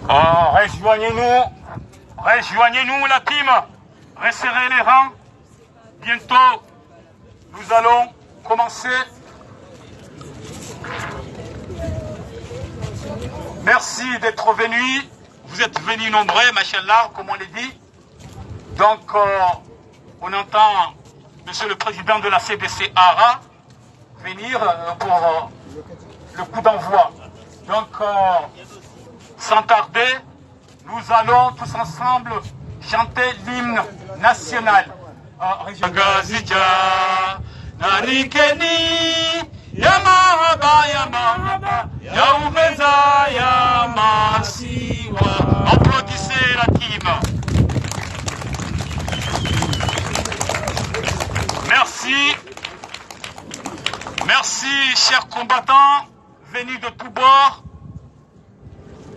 Rejoignez-nous la team, resserrez les rangs. Bientôt, nous allons commencer. Merci d'être venus. Vous êtes venus nombreux, machallah, comme on l'a dit. Donc, on entend Monsieur le Président de la CDC-ARA venir pour le coup d'envoi. Donc, sans tarder, nous allons tous ensemble chanter l'hymne national. Applaudissez la team. Merci. Merci, chers combattants, venus de tous bords,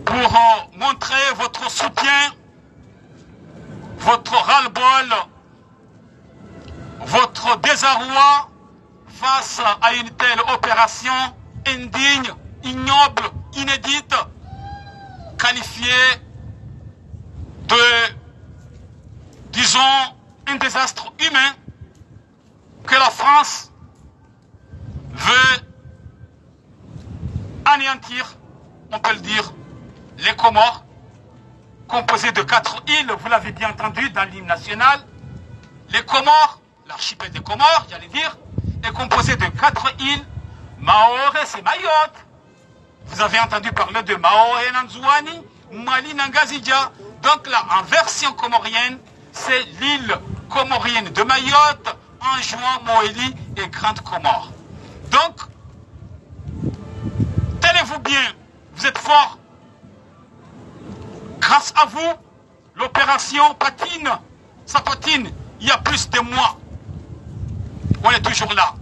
pour montrer votre soutien, votre ras-le-bol, votre désarroi face à une telle opération indigne, ignoble, inédite, qualifiée de, disons, un désastre humain que la France veut anéantir, on peut le dire, les Comores, composés de 4 îles, vous l'avez bien entendu dans l'hymne national. Les Comores, l'archipel des Comores, j'allais dire, est composé de 4 îles. Mahorais, c'est Mayotte. Vous avez entendu parler de Mahorais Nanzouani, Mali Nangazidja. Donc là, en version comorienne, c'est l'île comorienne de Mayotte, Anjouan, Moélie et Grande Comore. Donc, tenez-vous bien, vous êtes forts. Grâce à vous, l'opération patine, ça patine, il y a plus de mois. On est toujours là.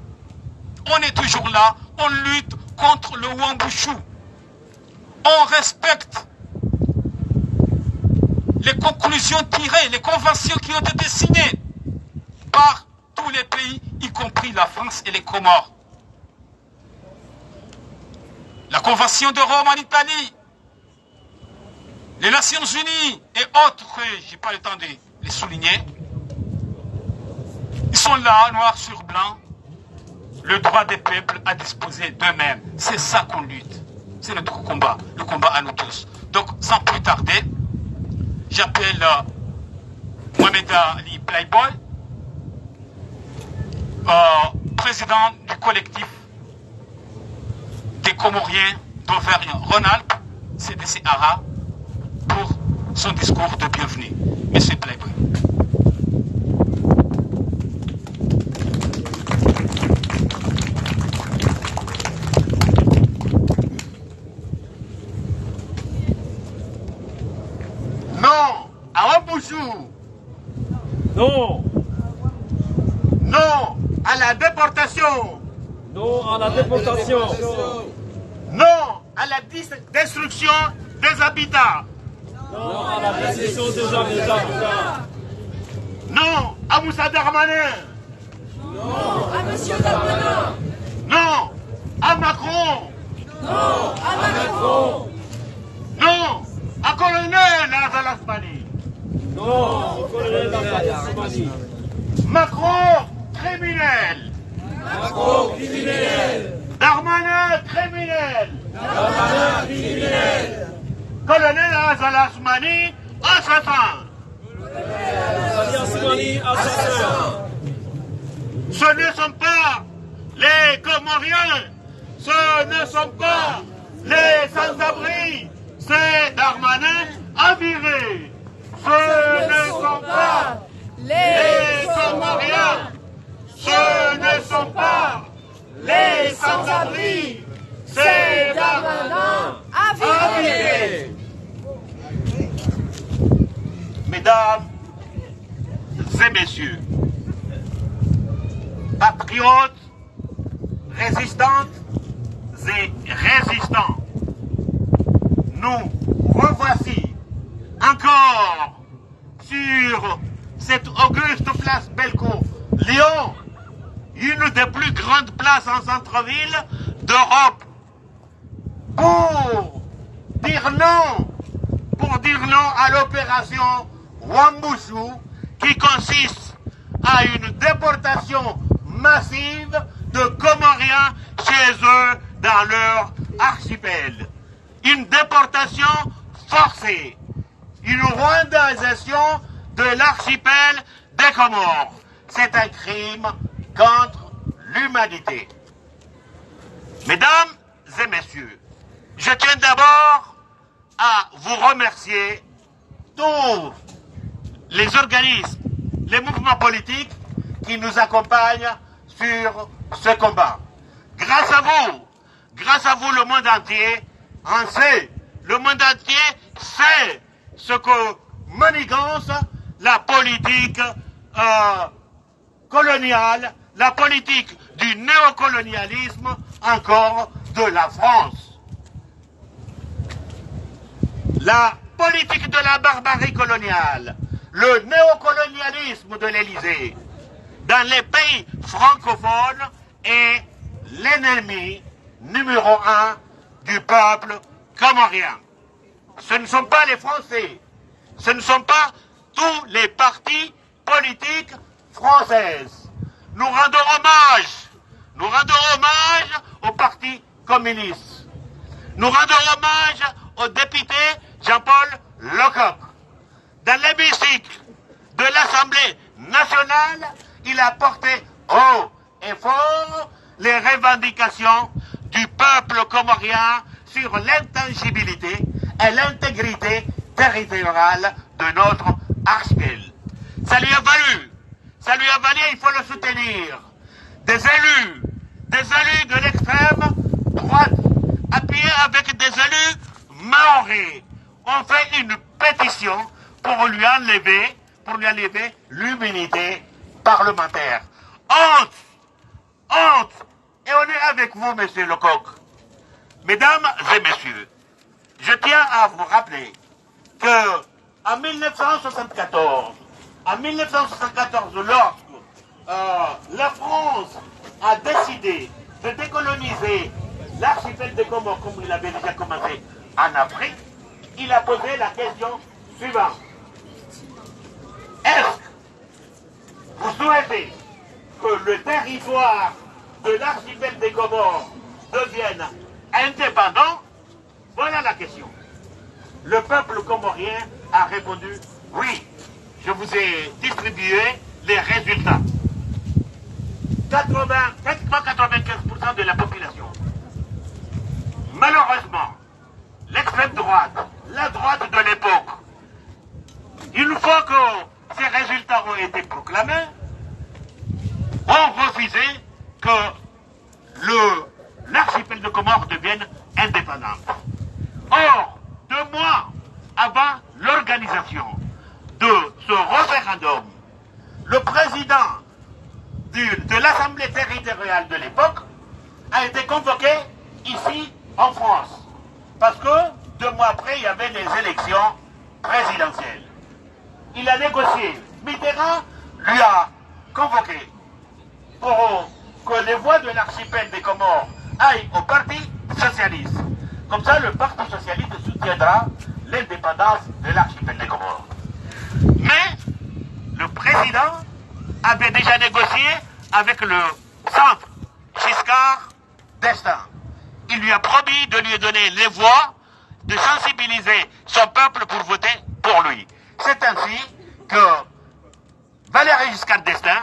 On est toujours là, on lutte contre le Wambushu. On respecte les conclusions tirées, les conventions qui ont été signées par tous les pays, y compris la France et les Comores. La Convention de Rome en Italie, les Nations Unies et autres, je n'ai pas le temps de les souligner, ils sont là, noir sur blanc, le droit des peuples à disposer d'eux-mêmes. C'est ça qu'on lutte. C'est notre combat, le combat à nous tous. Donc, sans plus tarder, j'appelle Mohamed Ali Playboy, président du collectif des Comoriens d'Auvergne-Rhône-Alpes, CDC-ARA, pour son discours de bienvenue. Monsieur Playboy. Non à Wambushu. Non. Non à la déportation. Non à la déportation. Non à la destruction des habitats. Non à la destruction des habitats. Non à Moussa Darmanin. Non à Monsieur Darmanin. Non à Macron. Non à Macron. Non à Colonel Azalasmani. Non au colonel Azalasmani. Macron criminel. Macron criminel. Darmanin criminel. Darmanin criminel. Colonel Azalasmani assassin. Azalasmani assassin. Ce ne sont pas les Comoriens, ce ne sont pas les sans-abri, c'est Darmanin à virer. Ce ne sont pas les Comoriens, ce ne sont pas les sans-abri, c'est Darmanin à virer. Mesdames et messieurs, patriotes, résistantes et résistants, nous revoici encore sur cette auguste place Bellecour, Lyon, une des plus grandes places en centre-ville d'Europe, pour dire non pour dire non à l'opération Wambushu, qui consiste à une déportation massive de Comoriens chez eux dans leur archipel. Une déportation forcée, une rwandisation de l'archipel des Comores. C'est un crime contre l'humanité. Mesdames et messieurs, je tiens d'abord à vous remercier tous les organismes, les mouvements politiques qui nous accompagnent sur ce combat. Grâce à vous, le monde entier en sait. Le monde entier sait ce que manigance la politique coloniale, la politique du néocolonialisme encore de la France. La politique de la barbarie coloniale, le néocolonialisme de l'Élysée, dans les pays francophones est l'ennemi numéro 1 du peuple comorien. Ce ne sont pas les Français, ce ne sont pas tous les partis politiques françaises. Nous rendons hommage au Parti communiste. Nous rendons hommage au député Jean-Paul Lecoq. Dans l'hémicycle de l'Assemblée nationale, il a porté haut et fort les revendications du peuple comorien sur l'intangibilité et l'intégrité territoriale de notre archipel. Ça lui a valu, il faut le soutenir, des élus de l'extrême droite, appuyés avec des élus maoris, ont fait une pétition pour lui enlever l'immunité parlementaire. Honte! Et on est avec vous, monsieur Lecoq. Mesdames et messieurs, je tiens à vous rappeler que en 1974, lorsque la France a décidé de décoloniser l'archipel des Comores, comme il avait déjà commencé en Afrique, il a posé la question suivante. Est-ce que vous souhaitez que le territoire de l'archipel des Comores devienne indépendant? Voilà la question. Le peuple comorien a répondu oui. Je vous ai distribué les résultats. 95% de la population. Malheureusement, l'extrême droite, la droite de l'époque, une fois que ces résultats ont été proclamés, ont refusé que l'archipel de Comores devienne indépendant. Or, 2 mois avant l'organisation de ce référendum, le président de l'Assemblée territoriale de l'époque a été convoqué ici en France. Parce que 2 mois après, il y avait les élections présidentielles. Il a négocié. Mitterrand lui a convoqué pour que les voix de l'archipel des Comores aillent au Parti socialiste. Comme ça, le Parti socialiste soutiendra l'indépendance de l'archipel des Comores. Mais le président avait déjà négocié avec le centre Giscard d'Estaing. Il lui a promis de lui donner les voix, de sensibiliser son peuple pour voter pour lui. C'est ainsi que Valéry Giscard d'Estaing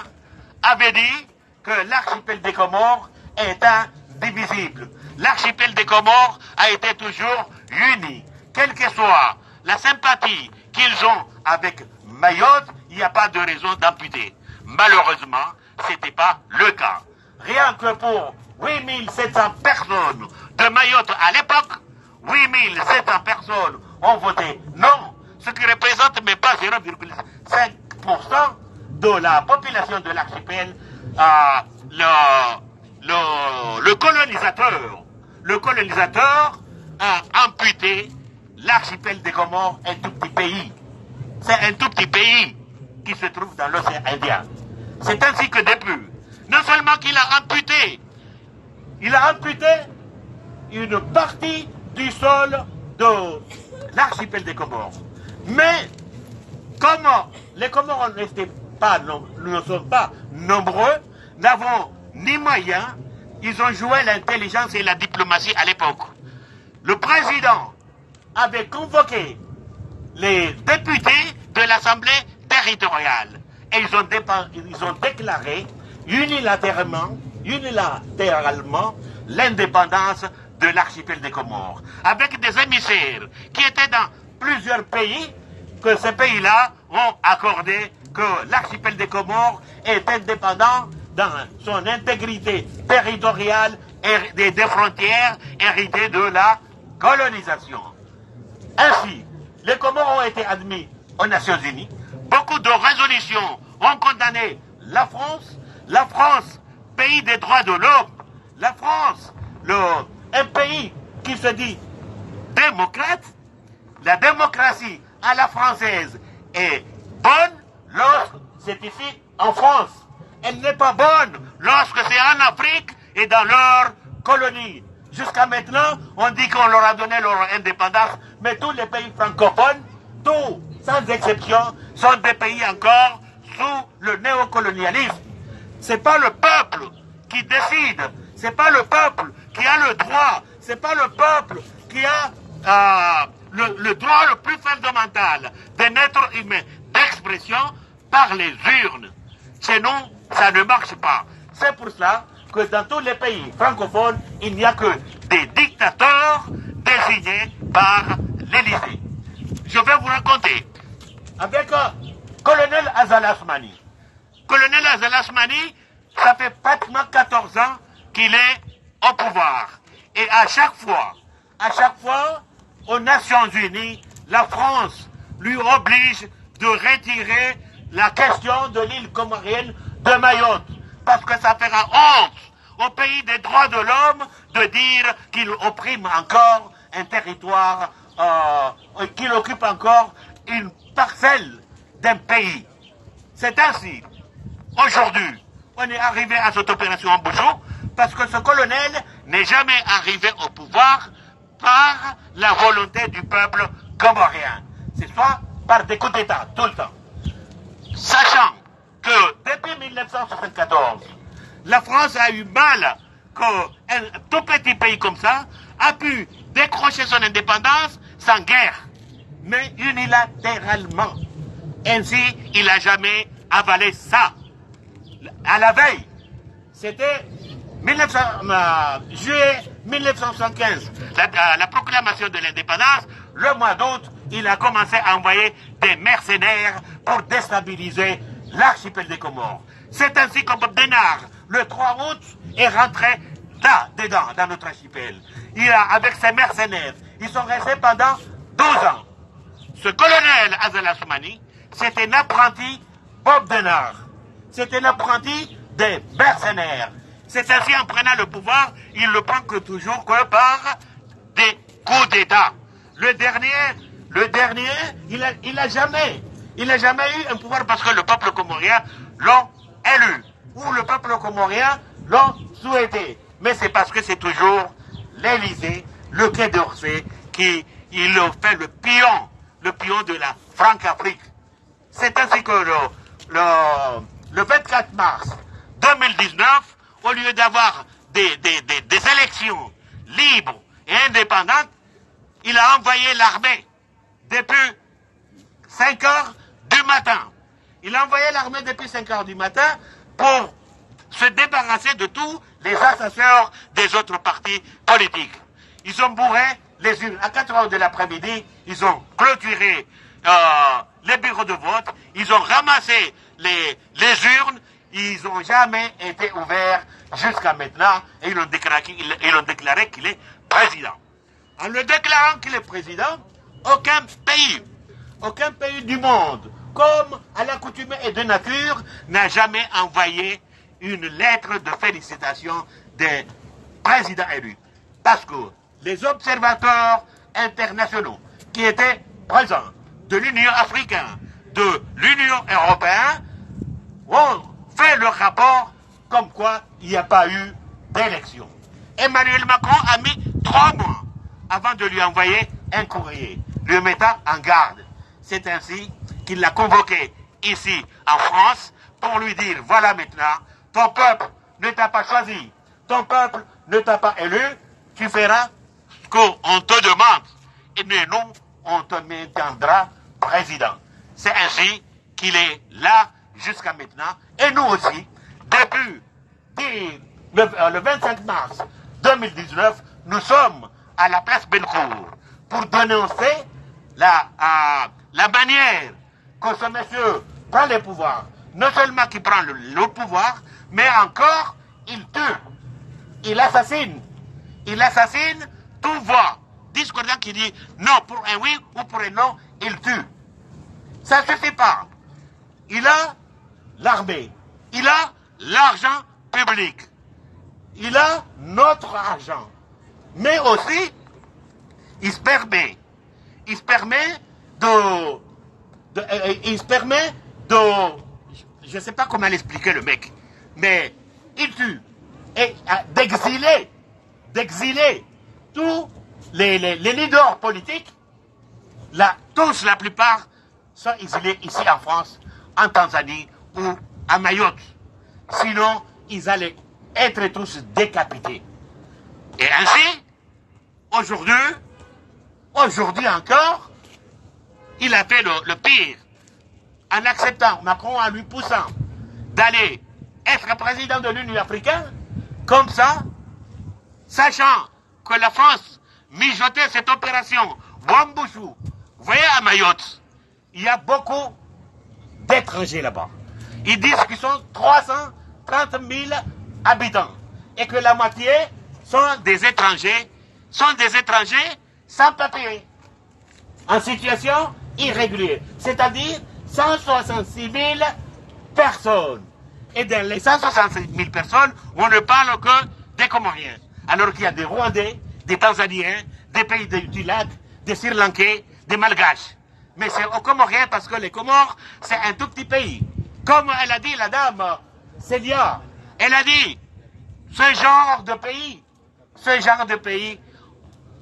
avait dit que l'archipel des Comores est indivisible. L'archipel des Comores a été toujours uni. Quelle que soit la sympathie qu'ils ont avec Mayotte, il n'y a pas de raison d'amputer. Malheureusement, ce n'était pas le cas. Rien que pour 8700 personnes de Mayotte à l'époque, 8700 personnes ont voté non, ce qui représente même pas 0,5% de la population de l'archipel. Le colonisateur a amputé l'archipel des Comores, un tout petit pays. C'est un tout petit pays qui se trouve dans l'océan Indien. C'est ainsi que depuis, non seulement qu'il a amputé, il a amputé une partie du sol de l'archipel des Comores. Mais, comme les Comores ne sont pas nombreux, n'avons ni moyens, ils ont joué l'intelligence et la diplomatie à l'époque. Le président avait convoqué les députés de l'Assemblée territoriale et ils ont déclaré unilatéralement l'indépendance de l'archipel des Comores, avec des émissaires qui étaient dans plusieurs pays, que ces pays-là ont accordé que l'archipel des Comores est indépendant dans son intégrité territoriale et des frontières héritées de la colonisation. Ainsi, les Comores ont été admis aux Nations Unies. Beaucoup de résolutions ont condamné la France, pays des droits de l'homme, la France, un pays qui se dit démocrate. La démocratie à la française est bonne lorsque c'est ici en France. Elle n'est pas bonne lorsque c'est en Afrique et dans leur colonie. Jusqu'à maintenant, on dit qu'on leur a donné leur indépendance, mais tous les pays francophones, tous, sans exception, sont des pays encore sous le néocolonialisme. C'est pas le peuple qui décide, c'est pas le peuple qui a le droit, c'est pas le peuple qui a le droit le plus fondamental d'un être humain d'expression par les urnes. Chez nous, ça ne marche pas. C'est pour ça que dans tous les pays francophones, il n'y a que des dictateurs désignés par l'Élysée. Je vais vous raconter avec colonel Azal Asmani. Colonel Azal Asmani, ça fait pratiquement 14 ans qu'il est au pouvoir. Et à chaque fois, aux Nations Unies, la France lui oblige de retirer la question de l'île comorienne de Mayotte. Parce que ça fera honte au pays des droits de l'homme de dire qu'il opprime encore un territoire, qu'il occupe encore une parcelle d'un pays. C'est ainsi. Aujourd'hui, on est arrivé à cette opération en Bouchon parce que ce colonel n'est jamais arrivé au pouvoir par la volonté du peuple comorien. C'est soit par des coups d'État, tout le temps. Sachant que depuis 1974, la France a eu mal qu'un tout petit pays comme ça a pu décrocher son indépendance sans guerre, mais unilatéralement. Ainsi, il n'a jamais avalé ça. À la veille, c'était juillet 1975, la proclamation de l'indépendance. Le mois d'août, il a commencé à envoyer des mercenaires pour déstabiliser l'archipel des Comores. C'est ainsi que Bob Denard, le 3 août, est rentré dedans, dans notre archipel. Avec ses mercenaires, ils sont restés pendant 12 ans. Ce colonel Azal Asmani, c'est un apprenti Bob Denard. C'est un apprenti des mercenaires. C'est ainsi, en prenant le pouvoir, il ne prend que toujours que par des coups d'État. Le dernier, il n'a jamais eu un pouvoir parce que le peuple comorien l'ont élu, ou le peuple comorien l'ont souhaité. Mais c'est parce que c'est toujours l'Élysée, le Quai d'Orsay, qui il fait le pion de la Franc-Afrique. C'est ainsi que le 24 mars 2019, au lieu d'avoir des élections libres et indépendantes, il a envoyé l'armée depuis 5 heures du matin. Il a envoyé l'armée depuis 5 heures du matin pour se débarrasser de tous les assesseurs des autres partis politiques. Ils ont bourré les urnes. À 4 heures de l'après-midi, ils ont clôturé les bureaux de vote, ils ont ramassé les urnes, ils n'ont jamais été ouverts jusqu'à maintenant et ils ont déclaré qu'il est président. En le déclarant qu'il est président, aucun pays du monde, comme à l'accoutumée et de nature, n'a jamais envoyé une lettre de félicitations des présidents élus. Parce que les observateurs internationaux qui étaient présents de l'Union africaine, de l'Union européenne, ont fait le rapport comme quoi il n'y a pas eu d'élection. Emmanuel Macron a mis 3 mois avant de lui envoyer un courrier. lui mettant en garde. C'est ainsi qu'il l'a convoqué ici en France pour lui dire, voilà maintenant, ton peuple ne t'a pas choisi, ton peuple ne t'a pas élu, tu feras ce qu'on te demande. Et nous, on te maintiendra président. C'est ainsi qu'il est là jusqu'à maintenant. Et nous aussi, depuis le 25 mars 2019, nous sommes à la place Bellecour pour dénoncer la manière que ce monsieur prend le pouvoir. Non seulement qu'il prend le pouvoir, mais encore il tue, il assassine toute voix discordant qui dit non pour un oui ou pour un non, il tue. Ça ne suffit pas. Il a l'armée, il a l'argent public, il a notre argent, mais aussi il se permet de je ne sais pas comment l'expliquer le mec, mais il tue et d'exiler tous les leaders politiques, la plupart sont exilés ici en France, en Tanzanie ou à Mayotte. Sinon, ils allaient être tous décapités. Et ainsi, aujourd'hui encore, il a fait le pire en acceptant Macron, en lui poussant d'aller être président de l'Union africaine, comme ça, sachant que la France mijotait cette opération Wambushu. Vous voyez, à Mayotte, il y a beaucoup d'étrangers là-bas. Ils disent qu'ils sont 330 000 habitants et que la moitié sont des étrangers sans papier, en situation irrégulière, c'est-à-dire 166 000 personnes. Et dans les 166 000 personnes, on ne parle que des Comoriens. Alors qu'il y a des Rwandais, des Tanzaniens, des pays du lac, des Sri Lankais, des Malgaches. Mais c'est aux Comoriens parce que les Comores, c'est un tout petit pays. Comme elle a dit la dame Célia, elle a dit, ce genre de pays,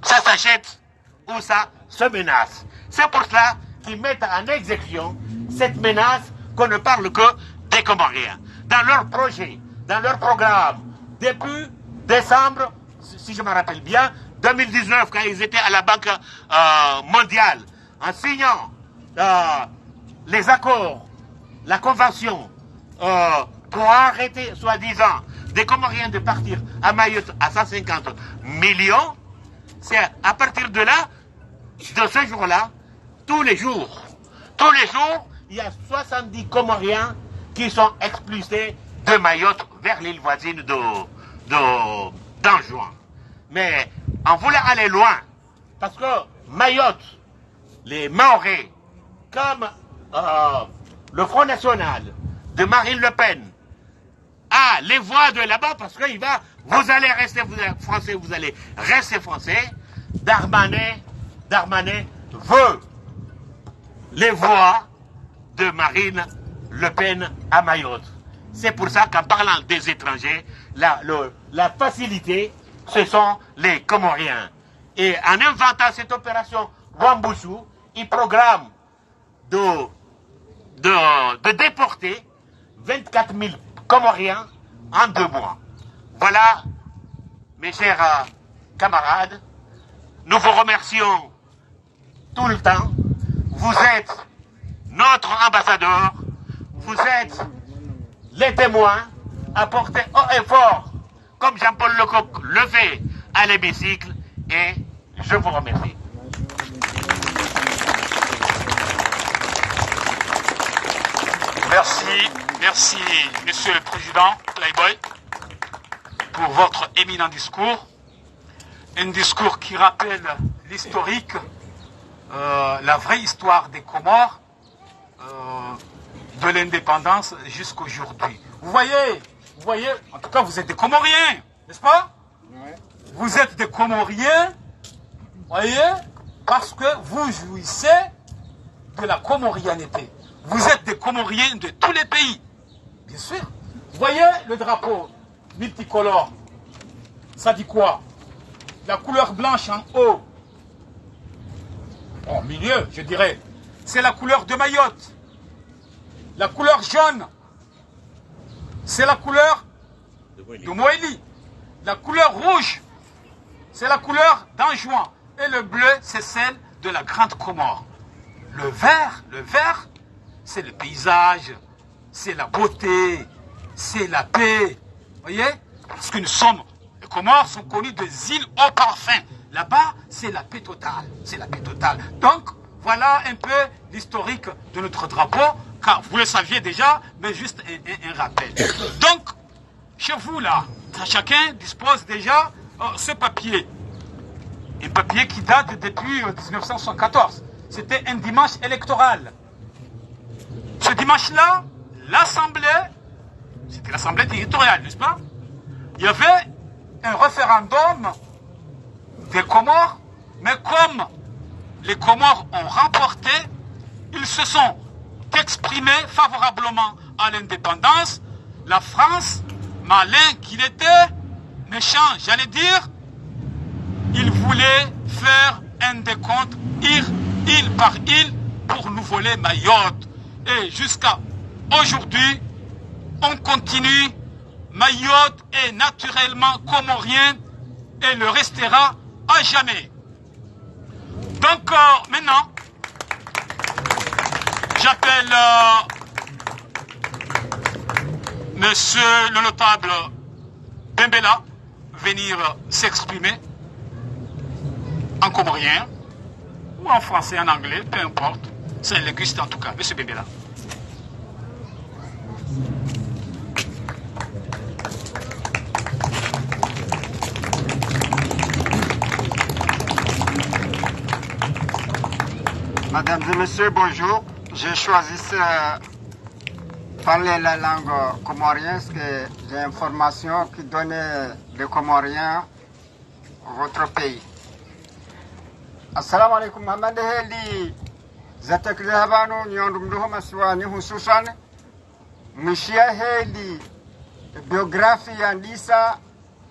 ça s'achète ou ça se menace. C'est pour cela qu'ils mettent en exécution cette menace qu'on ne parle que des Comoriens. Dans leur projet, dans leur programme, depuis décembre, si je me rappelle bien, 2019, quand ils étaient à la Banque mondiale, en signant les accords, la convention, pour arrêter, soi-disant, des Comoriens de partir à Mayotte à 150 millions, c'est à partir de là, de ce jour-là, tous les jours, il y a 70 Comoriens qui sont expulsés de Mayotte vers l'île voisine d'Anjouan. Mais on voulait aller loin, parce que Mayotte, les Mahorais, comme le Front National de Marine Le Pen, a les voix de là-bas, parce qu'il va, vous allez rester français, vous allez rester français. Darmanin veut les voix de Marine Le Pen à Mayotte. C'est pour ça qu'en parlant des étrangers, la facilité, ce sont les Comoriens. Et en inventant cette opération Wambushu, il programme de déporter 24 000 Comoriens en 2 mois. Voilà, mes chers camarades, nous vous remercions tout le temps. Vous êtes notre ambassadeur, vous êtes les témoins à porter haut et fort, comme Jean-Paul Lecoq le fait à l'hémicycle, et je vous remercie. Merci, Monsieur le Président Playboy, pour votre éminent discours. Un discours qui rappelle l'historique, la vraie histoire des Comores, de l'indépendance jusqu'à aujourd'hui. Vous voyez, en tout cas vous êtes des Comoriens, n'est-ce pas? Ouais. Vous êtes des Comoriens, voyez, parce que vous jouissez de la comorianité. Vous êtes des Comoriens de tous les pays, bien sûr. Vous voyez le drapeau multicolore, ça dit quoi? La couleur blanche en haut, au milieu, je dirais, c'est la couleur de Mayotte. La couleur jaune, c'est la couleur de Moélie. La couleur rouge, c'est la couleur d'Anjouan. Et le bleu, c'est celle de la Grande Comore. Le vert, c'est le paysage, c'est la beauté, c'est la paix. Vous voyez? Parce que nous sommes, les Comores sont connus des îles au parfum. Là-bas, c'est la paix totale. C'est la paix totale. Donc, voilà un peu l'historique de notre drapeau, car vous le saviez déjà, mais juste un rappel. Donc, chez vous là, chacun dispose déjà ce papier. Un papier qui date depuis 1974. C'était un dimanche électoral. Ce dimanche-là, l'Assemblée, c'était l'Assemblée territoriale, n'est-ce pas? Il y avait un référendum des Comores, mais comme les Comores ont remporté, ils se sont exprimés favorablement à l'indépendance. La France, malin qu'il était, méchant, j'allais dire, il voulait faire un décompte île par île pour nous voler Mayotte. Et jusqu'à aujourd'hui, on continue. Mayotte est naturellement comorien et le restera à jamais. Donc maintenant, j'appelle monsieur le notable Bembela venir s'exprimer en comorien ou en français, en anglais, peu importe. C'est un linguiste en tout cas, monsieur Bembela. Mesdames et messieurs, bonjour. J'ai choisi parler la langue comorienne parce que j'ai information qui donne les Comoriens votre pays. Assalamu alaikum. Hamad heli zatakrihabanu nyondumduho maswani hususan mishia heli biografia andisa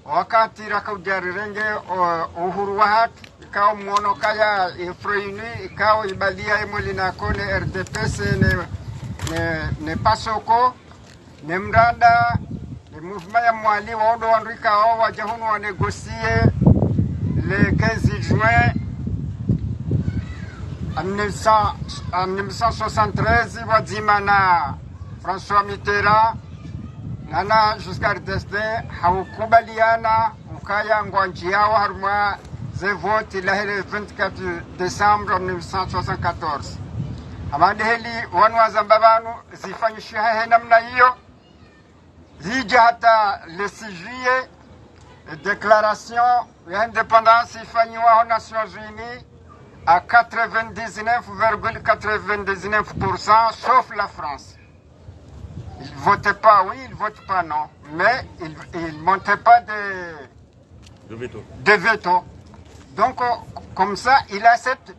wakati rakaujarirenge uhuru wa hatu ikawa mwono kaya ifreini ikawa ibalia imolina kone RDPC ne pasoko ne mranda ne mouvement ya mwali wa ondo wandrika wa jahunu wa négocier le 15 juin en 1973 wazimana François Mitterrand nana Giscard d'Estaing haukubaliana ukaya ngwanji yao haruma ze vote le 24 décembre 1974. Amande heli wanu wa Zambabanu zifanyishia namna hiyo zija hata le 6 juillet déclaration d'indépendance ifanywa aux Nations Unies à 99,99% sauf la France. Ils ne votaient pas oui, ils ne votent pas non, mais ils ne montaient pas de veto. Donc, comme ça, il accepte.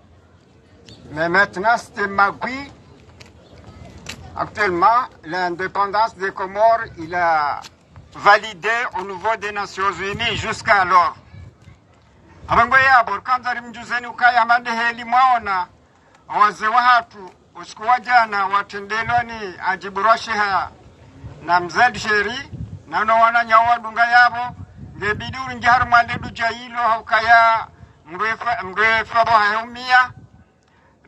Mais maintenant, c'était Magui. Actuellement, l'indépendance des Comores, il a validé au niveau des Nations Unies jusqu'à alors. Abangoya borkanza mjuzeni ukaya mande heli mwaona wazee wa hatu usiku wa jana watendeloni ajiburoshiha na mzadi sheri na no wananyawa dunga yabo ngebidi urinjihar maledu jailo haukaya mrefa bo haumia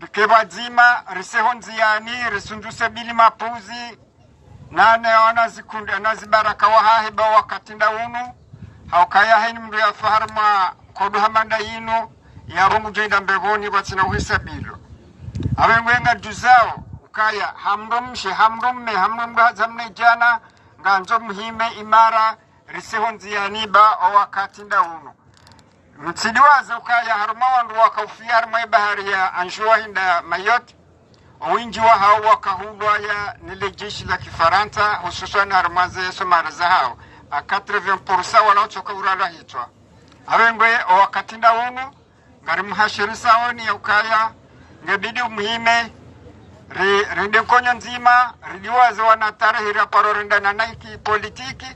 rikebazima risehonziani risunduse bili mapuzi nane wana zikunda nazibaraka wahahiba wakatinda unu haukaya heni mrefa faharma kodu hamanda yino yarongu jenda mbegoni batsina uhisabilo abengwenga duzao ukaya hamdom zamne jana nganzo muhime imara risehonziani ba owakatinda uno mtsidiwaza ukaya haruma wandu wakaufia haruma bahari ya Anjouan hinda Mayotte owinji wa hao wakahulwa ya nile jeshi la Kifaransa hususan haruma ze somaraza hao a 80% wanaotoka urala hitwa abengwe owakatinda uno ngari muhashirisa oni ya ukaya ngebidi muhime rinde konya nzima ridiwaze wanatarahira parorinda na naiki politiki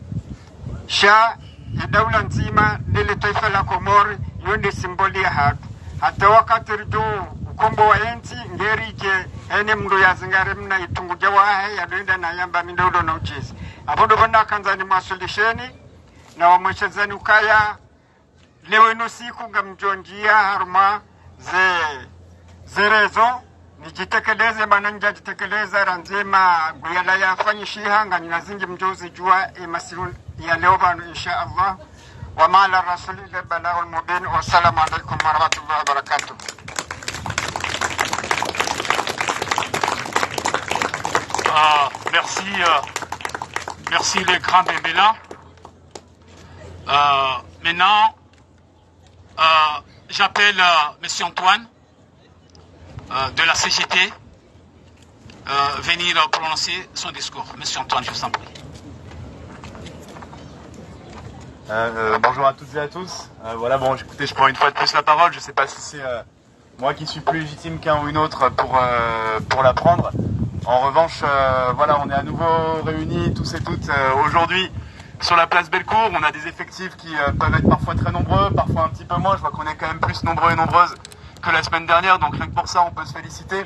sha ya daula nzima lile taifa la Komori yonde simboli ya hatu hata wakati rido kombo enzi ngeri ke ene mndu ya zingare mna itungu jawahe ya doenda na yamba mindodo na uchizi abodo bana kanzani masolisheni na wamweshezani ukaya leo ino siku ngamjonjia harma zerezo nijitekeleze bana njajitekeleza ranzema guyala ya fanyishiha ngani nazingi mjozi jua masiru ya leo bano insha Allah wa mala rasuli ila balagul mubin wa salamu alaikum wa rahmatullahi wa barakatuh. Merci les grands bébélins. Maintenant, j'appelle M. Antoine de la CGT venir prononcer son discours. M. Antoine, je vous en prie. Bonjour à toutes et à tous. Voilà, bon, écoutez, je prends une fois de plus la parole. Je ne sais pas si c'est moi qui suis plus légitime qu'un ou une autre pour la prendre. En revanche, voilà, on est à nouveau réunis tous et toutes aujourd'hui sur la place Bellecour. On a des effectifs qui peuvent être parfois très nombreux, parfois un petit peu moins. Je vois qu'on est quand même plus nombreux et nombreuses que la semaine dernière, donc rien que pour ça, on peut se féliciter.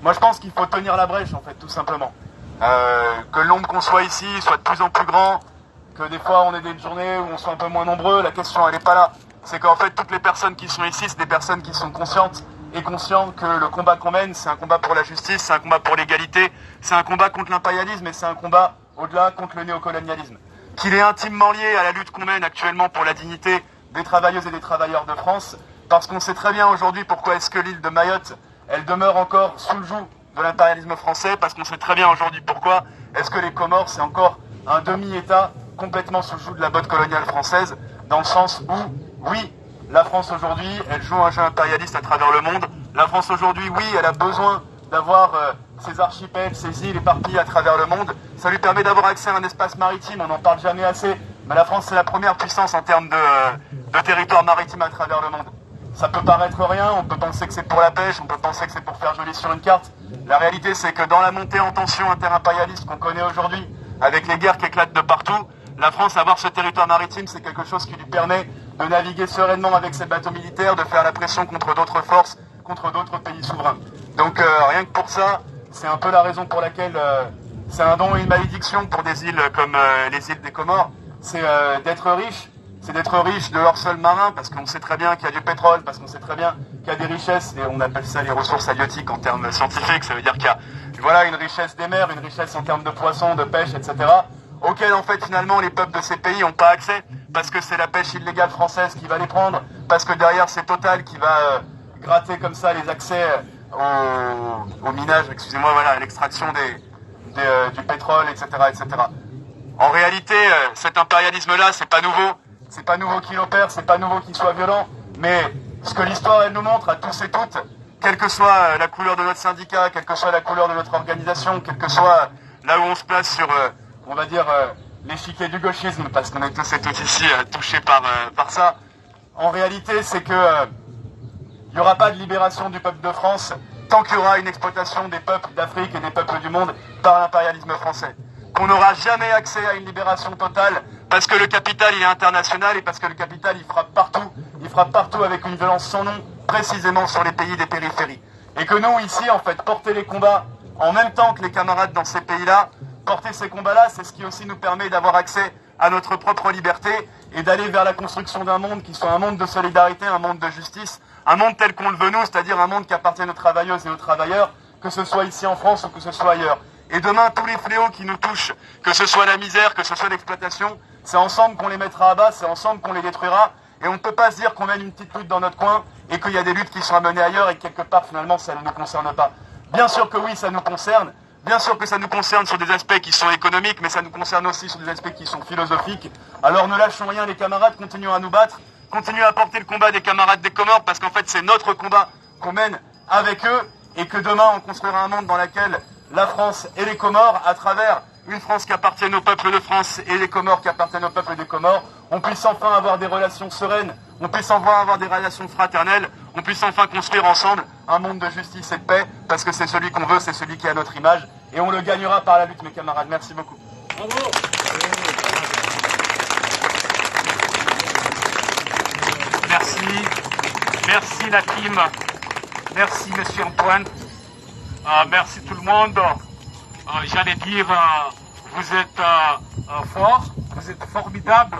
Moi, je pense qu'il faut tenir la brèche, en fait, tout simplement. Que le nombre qu'on soit ici soit de plus en plus grand, que des fois on ait des journées où on soit un peu moins nombreux. La question, elle n'est pas là. C'est qu'en fait, toutes les personnes qui sont ici, c'est des personnes qui sont conscientes et conscients que le combat qu'on mène, c'est un combat pour la justice, c'est un combat pour l'égalité, c'est un combat contre l'impérialisme et c'est un combat au-delà contre le néocolonialisme. Qu'il est intimement lié à la lutte qu'on mène actuellement pour la dignité des travailleuses et des travailleurs de France, parce qu'on sait très bien aujourd'hui pourquoi est-ce que l'île de Mayotte, elle demeure encore sous le joug de l'impérialisme français, parce qu'on sait très bien aujourd'hui pourquoi est-ce que les Comores, c'est encore un demi-État complètement sous le joug de la botte coloniale française, dans le sens où, oui, la France aujourd'hui, elle joue un jeu impérialiste à travers le monde. La France aujourd'hui, oui, elle a besoin d'avoir ses archipels, ses îles éparpillées à travers le monde. Ça lui permet d'avoir accès à un espace maritime, on n'en parle jamais assez. Mais la France, c'est la première puissance en termes de territoire maritime à travers le monde. Ça peut paraître rien, on peut penser que c'est pour la pêche, on peut penser que c'est pour faire joli sur une carte. La réalité, c'est que dans la montée en tension interimpérialiste qu'on connaît aujourd'hui, avec les guerres qui éclatent de partout, la France, avoir ce territoire maritime, c'est quelque chose qui lui permet de naviguer sereinement avec ses bateaux militaires, de faire la pression contre d'autres forces, contre d'autres pays souverains. Donc rien que pour ça, c'est un peu la raison pour laquelle c'est un don et une malédiction pour des îles comme les îles des Comores, c'est d'être riche. C'est d'être riche de leur sol marin, parce qu'on sait très bien qu'il y a du pétrole, parce qu'on sait très bien qu'il y a des richesses, et on appelle ça les ressources halieutiques en termes scientifiques. Ça veut dire qu'il y a voilà, une richesse des mers, une richesse en termes de poissons, de pêche, etc., auxquels en fait finalement les peuples de ces pays n'ont pas accès, parce que c'est la pêche illégale française qui va les prendre, parce que derrière c'est Total qui va gratter comme ça les accès au minage, excusez-moi, voilà, à l'extraction du pétrole, etc., etc. En réalité, cet impérialisme-là, c'est pas nouveau. C'est pas nouveau qu'il opère, c'est pas nouveau qu'il soit violent, mais ce que l'histoire elle nous montre à tous et toutes, quelle que soit la couleur de notre syndicat, quelle que soit la couleur de notre organisation, quelle que soit là où on se place sur, on va dire, l'échiquier du gauchisme, parce qu'on est tous et toutes ici touchés par ça, en réalité c'est que il n'y aura pas de libération du peuple de France tant qu'il y aura une exploitation des peuples d'Afrique et des peuples du monde par l'impérialisme français. Qu'on n'aura jamais accès à une libération totale parce que le capital il est international et parce que le capital il frappe partout avec une violence sans nom, précisément sur les pays des périphéries. Et que nous ici en fait porter les combats en même temps que les camarades dans ces pays-là, porter ces combats-là, c'est ce qui aussi nous permet d'avoir accès à notre propre liberté et d'aller vers la construction d'un monde qui soit un monde de solidarité, un monde de justice, un monde tel qu'on le veut nous, c'est-à-dire un monde qui appartient aux travailleuses et aux travailleurs, que ce soit ici en France ou que ce soit ailleurs. Et demain, tous les fléaux qui nous touchent, que ce soit la misère, que ce soit l'exploitation, c'est ensemble qu'on les mettra à bas, c'est ensemble qu'on les détruira. Et on ne peut pas se dire qu'on mène une petite lutte dans notre coin et qu'il y a des luttes qui sont à mener ailleurs et que quelque part, finalement, ça ne nous concerne pas. Bien sûr que oui, ça nous concerne. Bien sûr que ça nous concerne sur des aspects qui sont économiques, mais ça nous concerne aussi sur des aspects qui sont philosophiques. Alors ne lâchons rien, les camarades, continuons à nous battre, continuons à porter le combat des camarades des Comores, parce qu'en fait, c'est notre combat qu'on mène avec eux et que demain, on construira un monde dans lequel la France et les Comores, à travers une France qui appartient au peuple de France et les Comores qui appartiennent au peuple des Comores, on puisse enfin avoir des relations sereines, on puisse enfin avoir des relations fraternelles, on puisse enfin construire ensemble un monde de justice et de paix, parce que c'est celui qu'on veut, c'est celui qui est à notre image, et on le gagnera par la lutte, mes camarades. Merci beaucoup. Bravo. Merci. Merci la team. Merci, monsieur Antoine. Merci tout le monde. J'allais dire, vous êtes forts, vous êtes formidables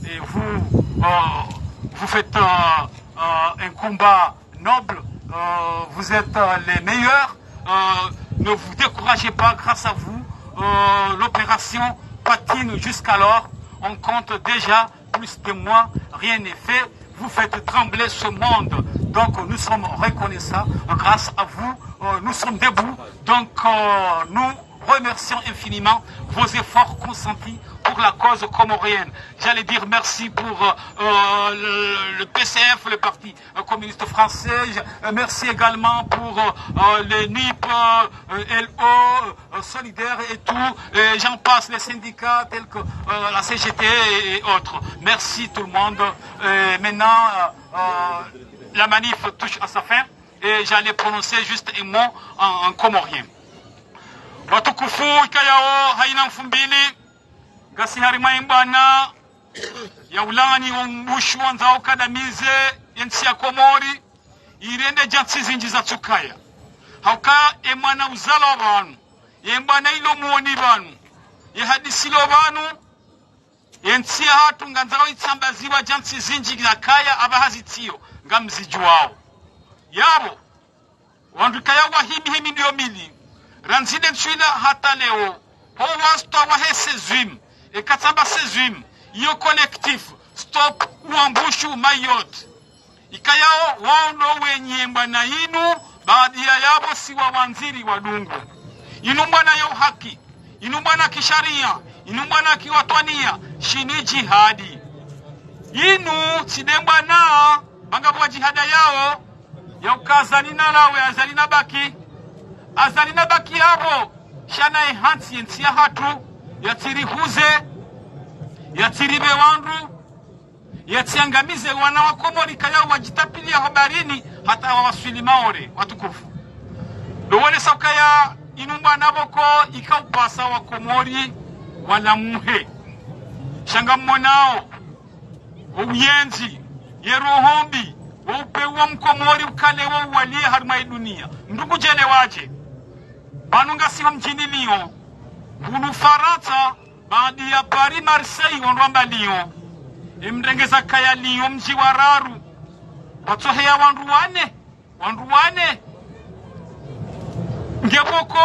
et vous faites un combat noble. Vous êtes les meilleurs. Ne vous découragez pas, grâce à vous. L'opération patine jusqu'alors. On compte déjà plus de mois, rien n'est fait. Vous faites trembler ce monde. Donc nous sommes reconnaissants. Grâce à vous, nous sommes debout. Donc nous remercions infiniment vos efforts consentis pour la cause comorienne. J'allais dire merci pour le PCF, le Parti communiste français. Merci également pour les NIP, LO, Solidaire et tout. J'en passe, les syndicats tels que la CGT et autres. Merci tout le monde. Maintenant, la manif touche à sa fin et j'allais prononcer juste un mot en comorien. Watukufu ikayao haina mfumbili gasi harima imbana ya ulani umbushu wanzao kadamize yensi ya Komori irende jansi zinji za tsukaya hauka emwana uzalo wabanu yembana ilo muoni banu ye hadisilo banu yensi ya hatu nganzao itsambaziwa jansi zinji za kaya abahazitiyo ngamzijuwao yabo wandukaya wahimi ndiyo mili Ranzide nchwila hata leo ho wastwa wahe sezwim e katamba sezwim iyo kolektif stop uambushu mayot ikayao wauno wenye mbana inu baadhi ya yabo siwa wanziri wadungu inu mbana ya uhaki inu mbana kisharia inu mbana kiwatwania shini jihadi inu sidemba na bangabu wa jihada yao ya ukazalina lawe azalina baki azalina baki yabo shana enhansi yensi ya hatu yatirihuze yatiribe wandu yatiangamize wana wa Komori kaya wajitapilia habarini hata wawaswili maore watukufu dowone saukaya inumba naboko ikaupasa wa Komori wala muhe shanga mmonao uyenzi yerohombi upewa mkomori ukale wa uwalie harumai dunia ndugu jele waje banunga siho mjini Lyon bunu Faransa baadi ya Paris Marseille wandwamba Lyon imrengeza kaya Lyon mji wa raru watohea wanduwane ngeboko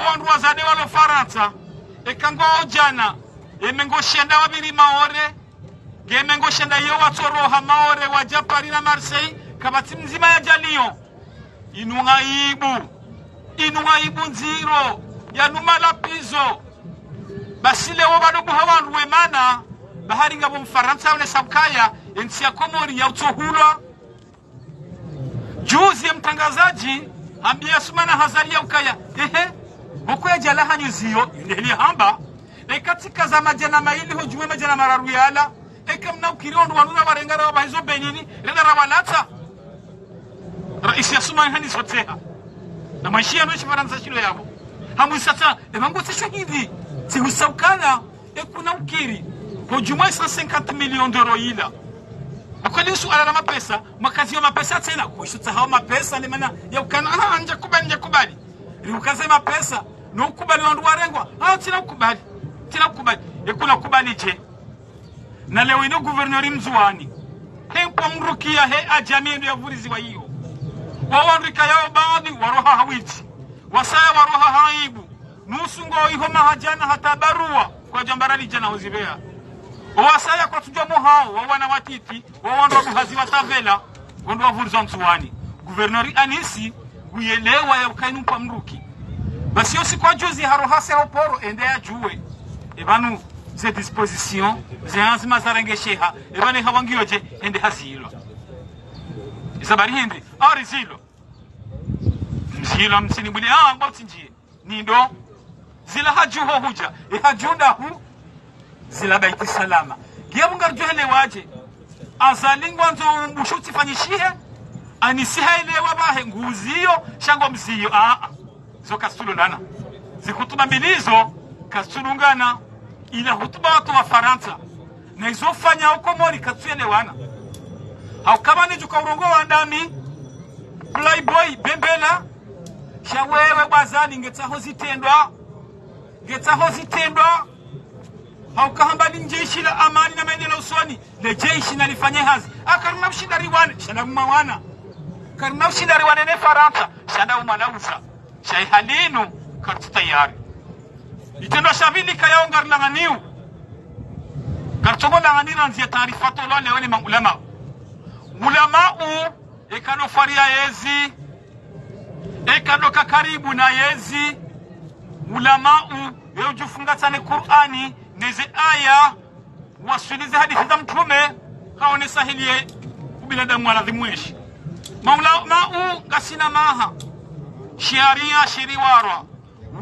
wanduwazade walo Faransa ekango ojana emengo shenda wabiri maore gemengo shenda yo watoroha maore waja Paris na Marseille kabati mzima ya Lyon inungaibu nziro yanuma lapizo basile wo badugu hawandu wemana bahari ngabo mfaransa wale sabkaya ensi ya Komori ya utohulwa juzi ya mtangazaji ambia sumana hazali ya ukaya boko ya jalaha nyuziyo yuneli hamba katika za majana maili hojuwe majana mararu yala kamna ukirondo wanuna warengara wabahizo benini renda rawalata raisi ya sumana hani soteha na maisha ya nchi Faransa shilo yabo hamu sasa emango tisho hivi si usaukana kuna ukiri hujuma 150 millions d'euros ila akweli suala la mapesa makazi ya mapesa tena kushutsa hao mapesa ni maana ya ukana anja kubali ukaze mapesa no ukubali wandu warengwa tena ukubali kuna kubali je na leo ino gouverneur mzuani hempo mrukia ajamii ndio yavurizi wa hiyo wawanrika yao baadhi waroha hawiti wasaya waroha haibu nusu ngo ihoma hajana hata barua kwa jambarali jana uzibea wasaya kwa tujomo hao wawana watiti wawandu wabuhazi watavela wandu wavuriza msuwani guvernori anisi uyelewa ya ukainumpa mruki basi yosi kwa juzi harohase hoporo ende ya juwe ebanu ze disposition ze anzima zarengesheha ebane hawangiyoje ende hasilo isabari hindi zilo mzilo msini buli mboti njie nindo zila hajuho huja hajunda hu zila baiti salama giabunga juhele waje azalingwa nzo mbushuti fanyishihe anisiha ile wabahe nguziyo shango mziyo zo kastulu nana zikutuba milizo kastulungana ila hutuba watu wa Faransa na izofanya huko Komori katuyele wana haukabani juka urongo wa ndami Playboy bembela shawewe bazali ngetsaho zitendwa haukahamba jeshi la amani na maendeleo usoni le jeshi nalifanye hazi akaruna ushindari wane shanda mmawana karuna ushindari wane ne Faransa shanda umalauza shai halinu kartu tayari itendo shavili kayaongar langaniu kartogo langanira nzia taarifato lole wale maulama ekano faria yezi ekano kakaribu na yezi ulamau yojufunga tsane Qur'ani neze aya wasulize hadithi za mtume haone sahilie ubinadamu aladhimweshi maulamau gasina maha shiaria shiriwarwa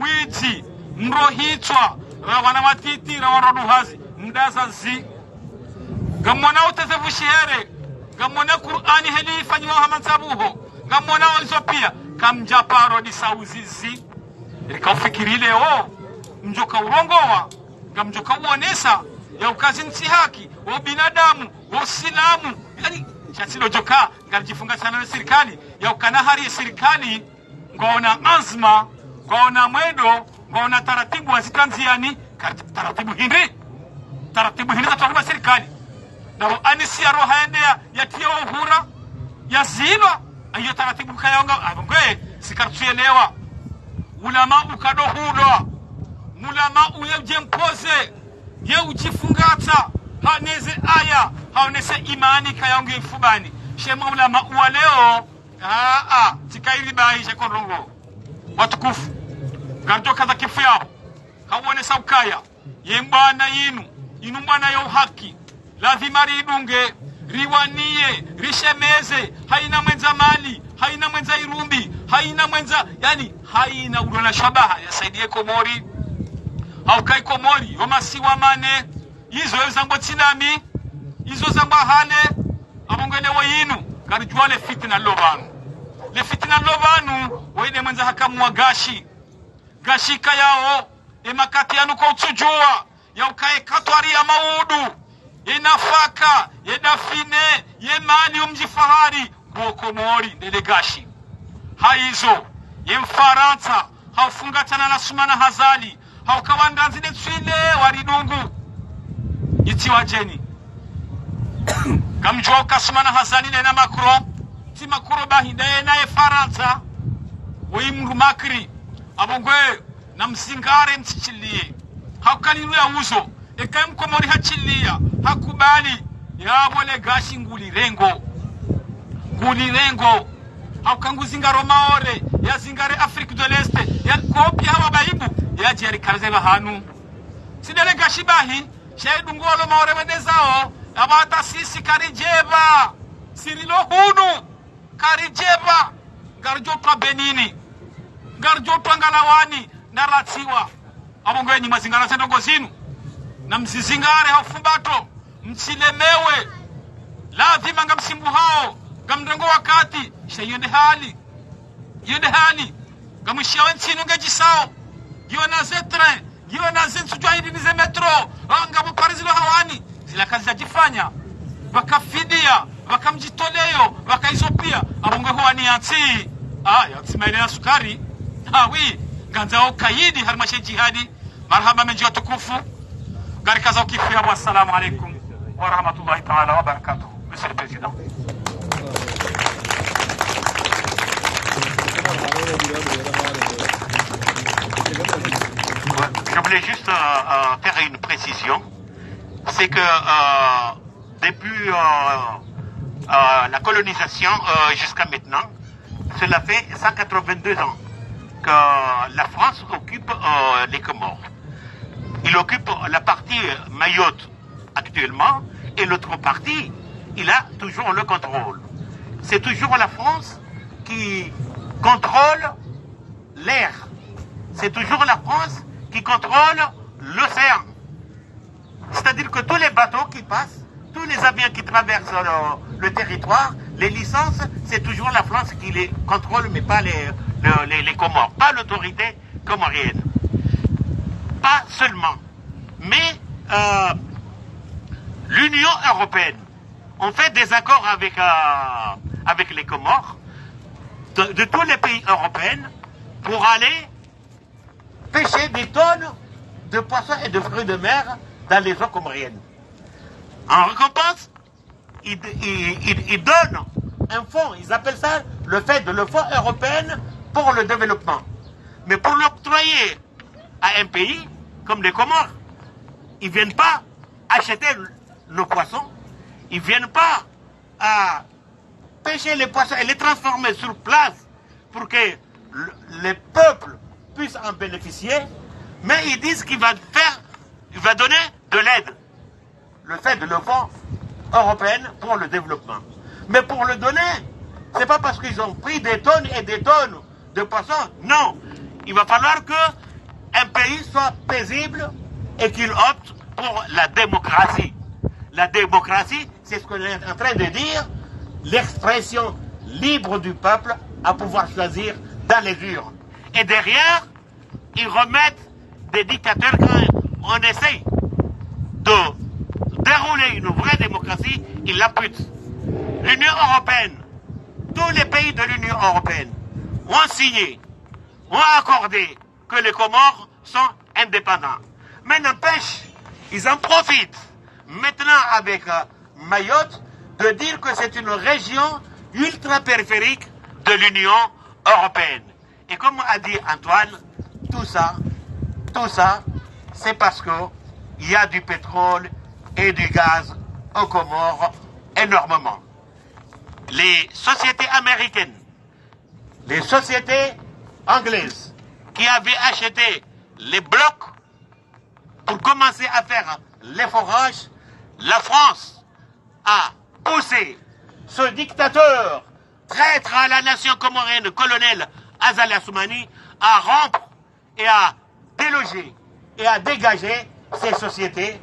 witi mrohitwa wana watiti rawaroduhazi mdaza zi gamona utezevu shihere gamona Qur'ani heli fanywa hamansabuho gamona walizo pia kamjaparo di sauzizi ikaufikiri leo mjoka urongowa gamjoka uonesa ya ukazi nsi haki wa binadamu wa Uislamu yani chasilo joka ngalijifunga sana na serikali ya ukanahari ya serikali ngaona azma ngaona mwendo ngaona taratibu wazikanziani taratibu hindi za tuhuma serikali na anisi ya roha endea yatia uhura ya zilwa ayo taratibu kayonga abongwe sikartuelewa ulama ukadohulwa mulama uyeje mpoze ye uchifungata haneze aya haonese imani kayonga ifubani shema ulama uwa leo tikairi baisha korongo watukufu gardoka za kifu yao hauonesa ukaya ye mbana inu mbana ya uhaki lazima ridunge riwanie rishemeze haina mwenza mali haina mwenza irumbi haina mwenza yani haina udona shabaha yasaidie Komori haukai Komori yomasiwa mane izo zango tsinami izo zango hale abongene wayinu karijua le fitna lovanu waine mwenza hakamwa gashi kayao emakati yanu kwa utujua ya ukae katwari ya maudu ye nafaka ye dafine ye mali umjifahari kwa Komori delegashi haizo ye Mfaransa haufungatana na Sumana Hazali haukawandanzi netswile waridungu itiwa jeni kamjoka Sumana Hazali na Macron ti Macron bahinda na ye Faransa wimru makri abongwe na msingare ntichilie haukaliru ya uzo eka Mkomori hachilia hakubali ya bole gashi ngulirengo haukanguzinga Romaore ya zingare Afrique de l'Est ya kopi hawa baibu ya jeri karzeba hanu sidele gashi bahi shaidu ngolo maore wendezao abata sisi karijeba sirilo hunu karijeba garjotwa Benini garjotwa Ngalawani naratiwa abongweni mazingara sendongo zinu na mzizingare haufumbato msilemewe lazima ngamsimbu hao gamrengo wakati shayende hali gamwishiawe nsinu ngejisao giona zetre giona zensujwa hindi nize metro ngamu parizilo hawani zila kazi za jifanya wakafidia wakamjitoleyo wakaisopia abongwe huwani yatsi maile ya sukari ganzao kaidi harmashe jihadi marhaba menjiwa tukufu gari kaza ukifu ya wassalamu alaikum wa rahmatullahi ta'ala wa barakatuh. Monsieur le Président. Je voulais juste faire une précision. C'est que depuis la colonisation jusqu'à maintenant, cela fait 182 ans que la France occupe les Comores. Il occupe la partie Mayotte actuellement et l'autre partie, il a toujours le contrôle. C'est toujours la France qui contrôle l'air. C'est toujours la France qui contrôle l'océan. C'est-à-dire que tous les bateaux qui passent, tous les avions qui traversent le territoire, les licences, c'est toujours la France qui les contrôle, mais pas les Comores, pas l'autorité comorienne. Pas seulement. Mais l'Union européenne, on fait des accords avec les Comores de tous les pays européens pour aller pêcher des tonnes de poissons et de fruits de mer dans les eaux comoriennes. En récompense, ils donnent un fonds, ils appellent ça le fonds européen pour le développement. Mais pour l'octroyer à un pays comme les Comores, ils ne viennent pas acheter nos poissons, ils ne viennent pas à pêcher les poissons et les transformer sur place pour que les peuples puissent en bénéficier, mais ils disent qu'il va donner de l'aide. Le fonds européen pour le développement. Mais pour le donner, c'est pas parce qu'ils ont pris des tonnes et des tonnes de poissons. Non, il va falloir qu'un pays soit paisible et qu'il opte pour la démocratie. La démocratie, c'est ce qu'on est en train de dire, l'expression libre du peuple à pouvoir choisir dans les urnes. Et derrière, ils remettent des dictateurs quand on essaye de dérouler une vraie démocratie, ils l'amputent. L'Union européenne, tous les pays de l'Union européenne ont signé, ont accordé que les Comores sont indépendants. Mais n'empêche, ils en profitent maintenant avec Mayotte de dire que c'est une région ultra-périphérique de l'Union européenne. Et comme a dit Antoine, tout ça, c'est parce qu'il y a du pétrole et du gaz aux Comores énormément. Les sociétés américaines, les sociétés anglaises qui avaient acheté les blocs pour commencer à faire les forages, la France a poussé ce dictateur traître à la nation comorienne, colonel Azali Assoumani, à rompre et à déloger et à dégager ces sociétés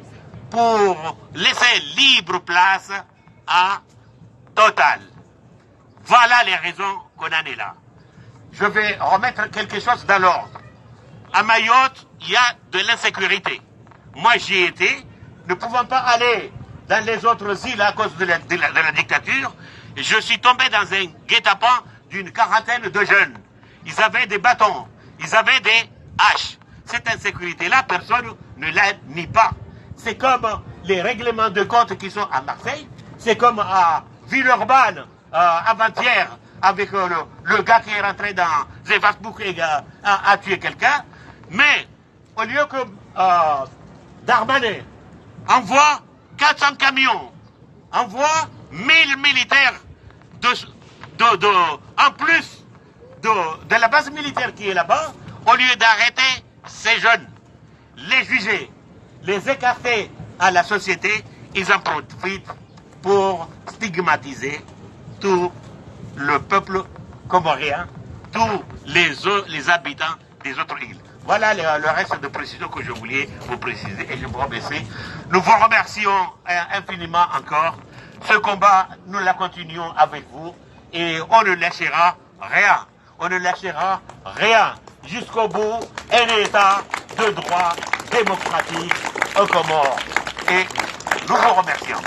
pour laisser libre place à Total. Voilà les raisons qu'on en est là. Je vais remettre quelque chose dans l'ordre. À Mayotte, il y a de l'insécurité. Moi, j'y ai été. Ne pouvant pas aller dans les autres îles à cause de la dictature, je suis tombé dans un guet-apens d'une quarantaine de jeunes. Ils avaient des bâtons, ils avaient des haches. Cette insécurité-là, personne ne la nie pas. C'est comme les règlements de compte qui sont à Marseille, c'est comme à Villeurbanne, avant-hier, avec le gars qui est rentré dans Facebook et a tué quelqu'un. Mais au lieu que Darmanin envoie 400 camions, envoie 1000 militaires en plus de la base militaire qui est là-bas, au lieu d'arrêter ces jeunes, les juger, les écarter à la société, ils en profitent pour stigmatiser tout le peuple comorien, tous les habitants des autres îles. Voilà le reste de précision que je voulais vous préciser et je vous remercie. Nous vous remercions infiniment encore. Ce combat, nous la continuons avec vous et on ne lâchera rien. On ne lâchera rien jusqu'au bout. Un État de droit démocratique aux Comores. Et nous vous remercions.